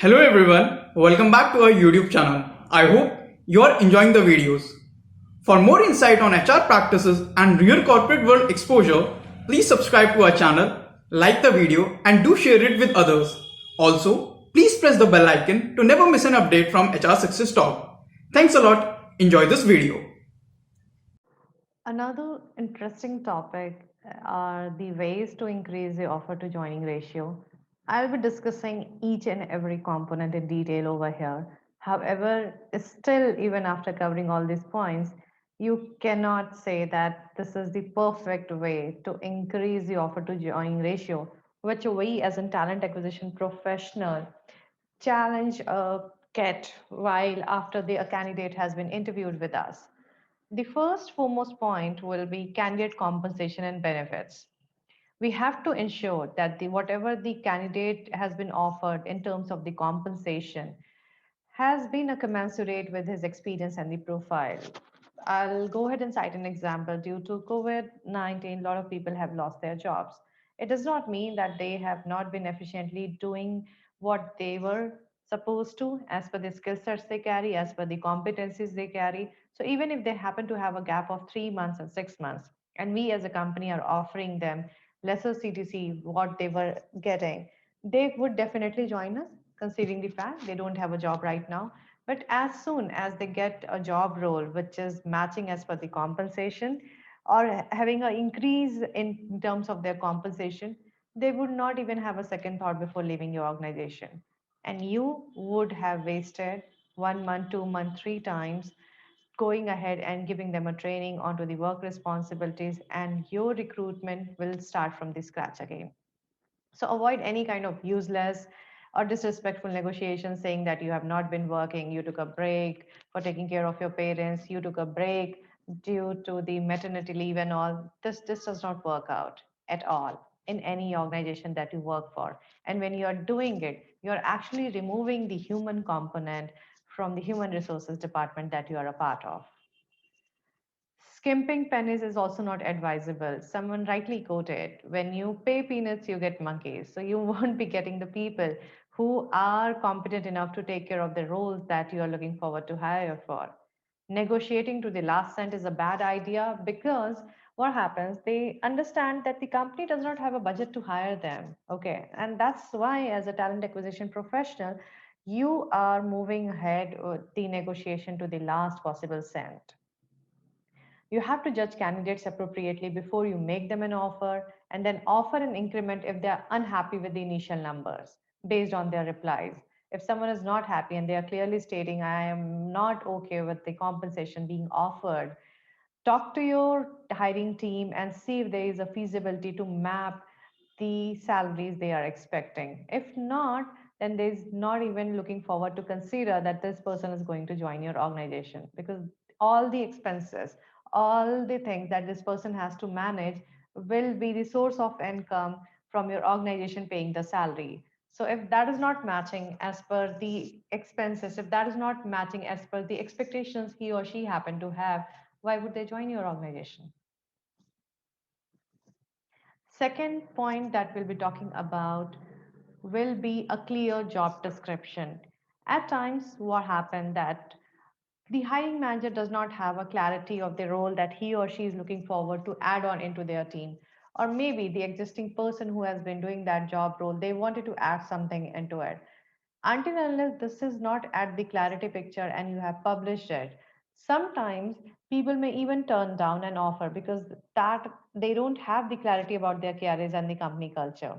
Hello everyone, welcome back to our YouTube channel. I hope you are enjoying the videos. For more insight on HR practices and real corporate world exposure, please subscribe to our channel, like the video and do share it with others. Also, please press the bell icon to never miss an update from HR Success Talk. Thanks a lot. Enjoy this video. Another interesting topic are the ways to increase the offer to joining ratio. I'll be discussing each and every component in detail over here. However, still, even after covering all these points, you cannot say that this is the perfect way to increase the offer to joining ratio, which we as a talent acquisition professional challenge get while after a candidate has been interviewed with us. The first foremost point will be candidate compensation and benefits. We have to ensure that whatever the candidate has been offered in terms of the compensation has been a commensurate with his experience and the profile. I'll go ahead and cite an example. Due to COVID-19, a lot of people have lost their jobs. It does not mean that they have not been efficiently doing what they were supposed to as per the skill sets they carry, as per the competencies they carry. So even if they happen to have a gap of 3 months and 6 months, and we as a company are offering them lesser CTC what they were getting, they would definitely join us, considering the fact they don't have a job right now. But as soon as they get a job role which is matching as per the compensation or having an increase in terms of their compensation, they would not even have a second thought before leaving your organization. And you would have wasted 1 month, 2 months, three times going ahead and giving them a training onto the work responsibilities, and your recruitment will start from the scratch again. So avoid any kind of useless or disrespectful negotiations saying that you have not been working, you took a break for taking care of your parents, you took a break due to the maternity leave and all. This does not work out at all in any organization that you work for. And when you are doing it, you're actually removing the human component from the human resources department that you are a part of. Skimping pennies is also not advisable. Someone rightly quoted, when you pay peanuts, you get monkeys. So you won't be getting the people who are competent enough to take care of the roles that you are looking forward to hire for. Negotiating to the last cent is a bad idea because what happens, they understand that the company does not have a budget to hire them. Okay. And that's why, as a talent acquisition professional, you are moving ahead with the negotiation to the last possible cent. You have to judge candidates appropriately before you make them an offer, and then offer an increment if they are unhappy with the initial numbers based on their replies. If someone is not happy and they are clearly stating, I am not okay with the compensation being offered, talk to your hiring team and see if there is a feasibility to map the salaries they are expecting. If not, then there's not even looking forward to consider that this person is going to join your organization, because all the expenses, all the things that this person has to manage will be the source of income from your organization paying the salary. So if that is not matching as per the expenses, if that is not matching as per the expectations he or she happen to have, why would they join your organization? Second point that we'll be talking about will be a clear job description. At times, what happened that the hiring manager does not have a clarity of the role that he or she is looking forward to add on into their team. Or maybe the existing person who has been doing that job role, they wanted to add something into it. Until and unless this is not at the clarity picture and you have published it, sometimes people may even turn down an offer because that they don't have the clarity about their careers and the company culture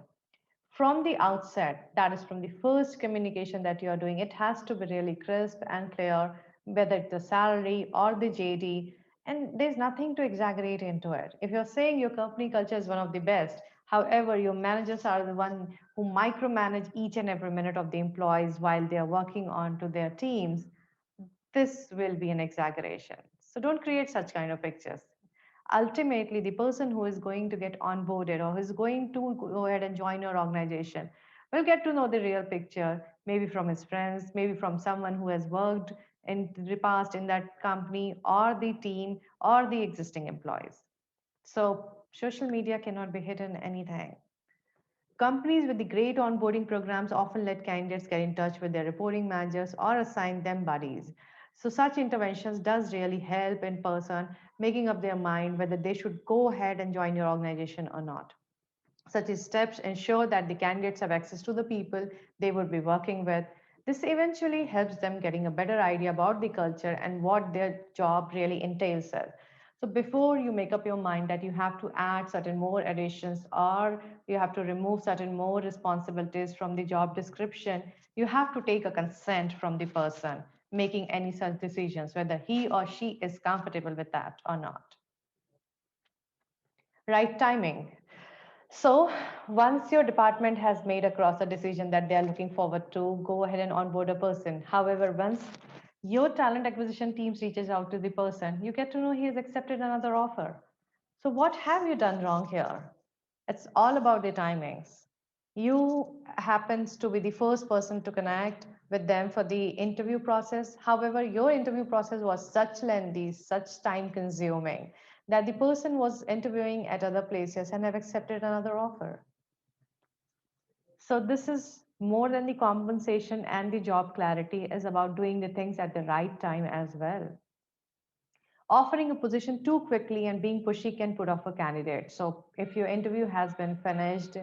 from the outset. That is from the first communication that you are doing, it has to be really crisp and clear, whether it's the salary or the JD. And there's nothing to exaggerate into it. If you're saying your company culture is one of the best, however your managers are the one who micromanage each and every minute of the employees while they are working on to their teams, this will be an exaggeration. So don't create such kind of pictures. Ultimately, the person who is going to get onboarded or who is going to go ahead and join your organization will get to know the real picture, maybe from his friends, maybe from someone who has worked in the past in that company or the team or the existing employees. So social media cannot be hidden anything. Companies with the great onboarding programs often let candidates get in touch with their reporting managers or assign them buddies. So such interventions does really help in person making up their mind whether they should go ahead and join your organization or not. Such steps ensure that the candidates have access to the people they would be working with. This eventually helps them getting a better idea about the culture and what their job really entails. So before you make up your mind that you have to add certain more additions or you have to remove certain more responsibilities from the job description, you have to take a consent from the person making any such decisions, whether he or she is comfortable with that or not. Right timing. So, once your department has made across a decision that they are looking forward to, go ahead and onboard a person. However, once your talent acquisition teams reaches out to the person, you get to know he has accepted another offer. So, what have you done wrong here? It's all about the timings. You happens to be the first person to connect with them for the interview process. However, your interview process was such lengthy, such time consuming that the person was interviewing at other places and have accepted another offer. So this is more than the compensation and the job clarity is about doing the things at the right time as well. Offering a position too quickly and being pushy can put off a candidate. So if your interview has been finished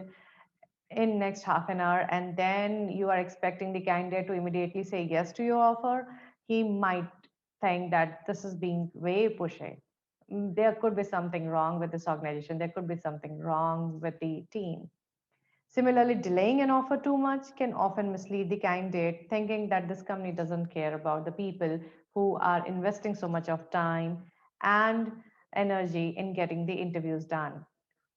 in next half an hour and then you are expecting the candidate to immediately say yes to your offer, he might think that this is being way pushy. There could be something wrong with this organization, there could be something wrong with the team. Similarly, delaying an offer too much can often mislead the candidate, thinking that this company doesn't care about the people who are investing so much of time and energy in getting the interviews done.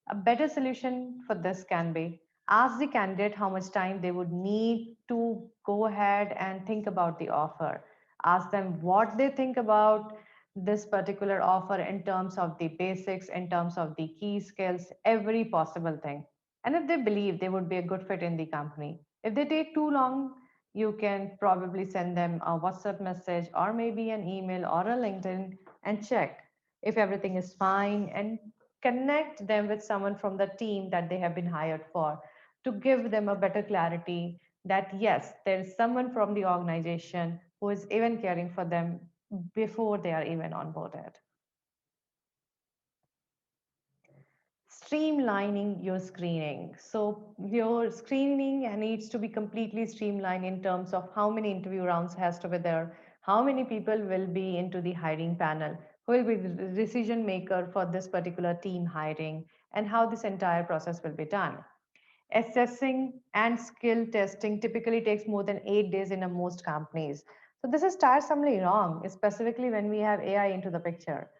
A better solution for this can be ask the candidate how much time they would need to go ahead and think about the offer. Ask them what they think about this particular offer in terms of the basics, in terms of the key skills, every possible thing. And if they believe they would be a good fit in the company, if they take too long, you can probably send them a WhatsApp message or maybe an email or a LinkedIn and check if everything is fine and connect them with someone from the team that they have been hired for to give them a better clarity that yes, there is someone from the organization who is even caring for them before they are even onboarded. Streamlining your screening. So your screening needs to be completely streamlined in terms of how many interview rounds has to be there, how many people will be into the hiring panel, who will be the decision maker for this particular team hiring, and how this entire process will be done. Assessing and skill testing typically takes more than 8 days in most companies. So this is tiresomely wrong, specifically when we have AI into the picture.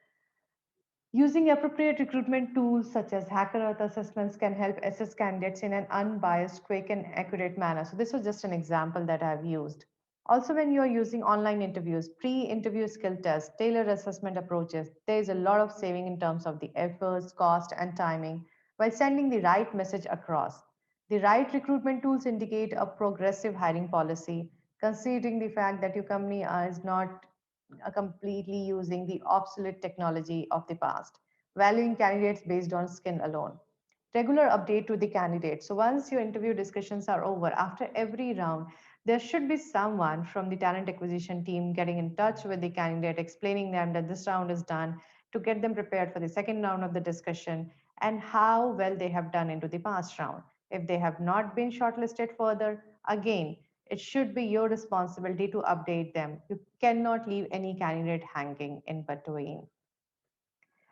Using appropriate recruitment tools such as hacker Earth assessments can help assess candidates in an unbiased, quick, and accurate manner. So, this was just an example that I've used. Also, when you're using online interviews, pre interview skill tests, tailored assessment approaches, there is a lot of saving in terms of the efforts, cost, and timing while sending the right message across. The right recruitment tools indicate a progressive hiring policy, considering the fact that your company is not completely using the obsolete technology of the past, valuing candidates based on skin alone. Regular update to the candidates. So once your interview discussions are over, after every round, there should be someone from the talent acquisition team getting in touch with the candidate, explaining them that this round is done to get them prepared for the second round of the discussion and how well they have done into the past round. If they have not been shortlisted further, again, it should be your responsibility to update them. You cannot leave any candidate hanging in between.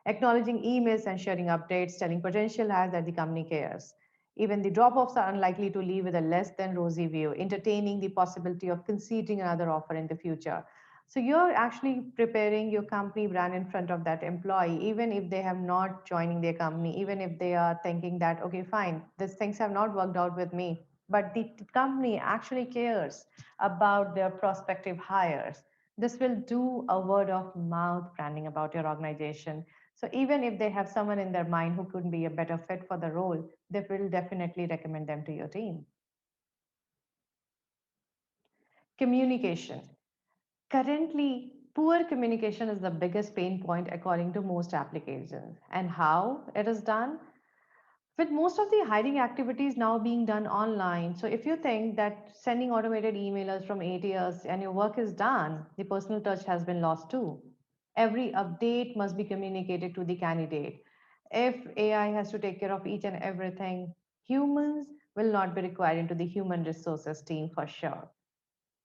Acknowledging emails and sharing updates, telling potential hires that the company cares. Even the drop offs are unlikely to leave with a less than rosy view, entertaining the possibility of conceding another offer in the future. So you're actually preparing your company brand in front of that employee, even if they have not joining their company, even if they are thinking that, okay, fine, these things have not worked out with me. But the company actually cares about their prospective hires. This will do a word of mouth branding about your organization. So even if they have someone in their mind who could be a better fit for the role, they will definitely recommend them to your team. Communication. Currently, poor communication is the biggest pain point according to most applications. And how it is done? With most of the hiring activities now being done online, so if you think that sending automated emailers from 8 years and your work is done, the personal touch has been lost too. Every update must be communicated to the candidate. If AI has to take care of each and everything, humans will not be required into the human resources team for sure.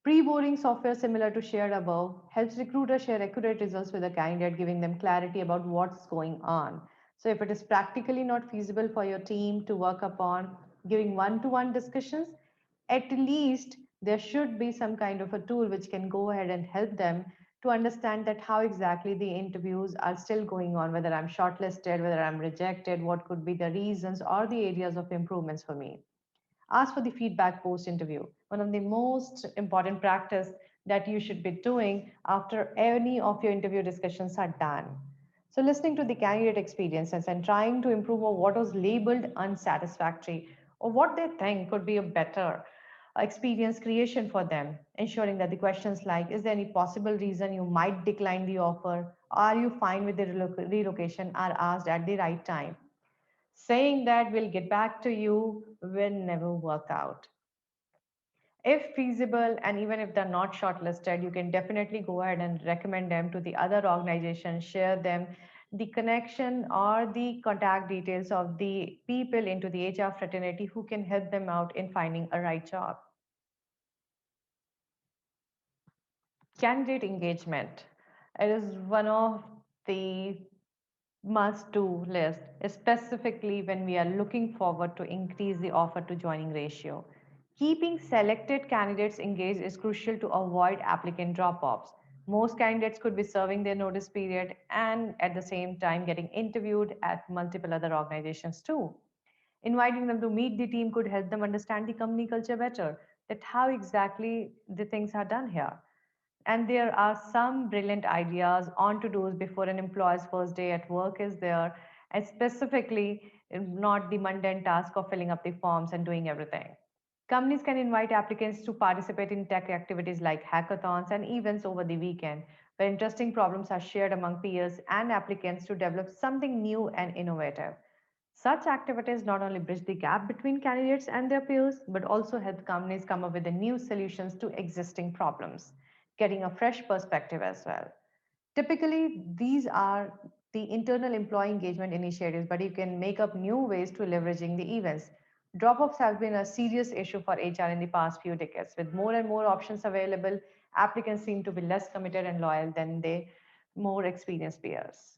Pre-boarding software similar to shared above helps recruiters share accurate results with the candidate, giving them clarity about what's going on. So if it is practically not feasible for your team to work upon giving one-to-one discussions, at least there should be some kind of a tool which can go ahead and help them to understand that how exactly the interviews are still going on, whether I'm shortlisted, whether I'm rejected, what could be the reasons or the areas of improvements for me. Ask for the feedback post interview. One of the most important practice that you should be doing after any of your interview discussions are done. So listening to the candidate experiences and trying to improve on what was labeled unsatisfactory or what they think could be a better experience creation for them, ensuring that the questions like, is there any possible reason you might decline the offer? Are you fine with the relocation are asked at the right time. Saying that we'll get back to you will never work out. If feasible, and even if they're not shortlisted, you can definitely go ahead and recommend them to the other organizations, share them the connection or the contact details of the people into the HR fraternity who can help them out in finding a right job. Candidate engagement. It is one of the must do list, specifically when we are looking forward to increase the offer to joining ratio. Keeping selected candidates engaged is crucial to avoid applicant drop offs. Most candidates could be serving their notice period and at the same time getting interviewed at multiple other organizations too. Inviting them to meet the team could help them understand the company culture better, that how exactly the things are done here. And there are some brilliant ideas on to dos before an employee's first day at work is there, and specifically not the mundane task of filling up the forms and doing everything. Companies can invite applicants to participate in tech activities like hackathons and events over the weekend, where interesting problems are shared among peers and applicants to develop something new and innovative. Such activities not only bridge the gap between candidates and their peers, but also help companies come up with the new solutions to existing problems, getting a fresh perspective as well. Typically, these are the internal employee engagement initiatives, but you can make up new ways to leveraging the events. Drop offs have been a serious issue for HR in the past few decades. With more and more options available, applicants seem to be less committed and loyal than their more experienced peers.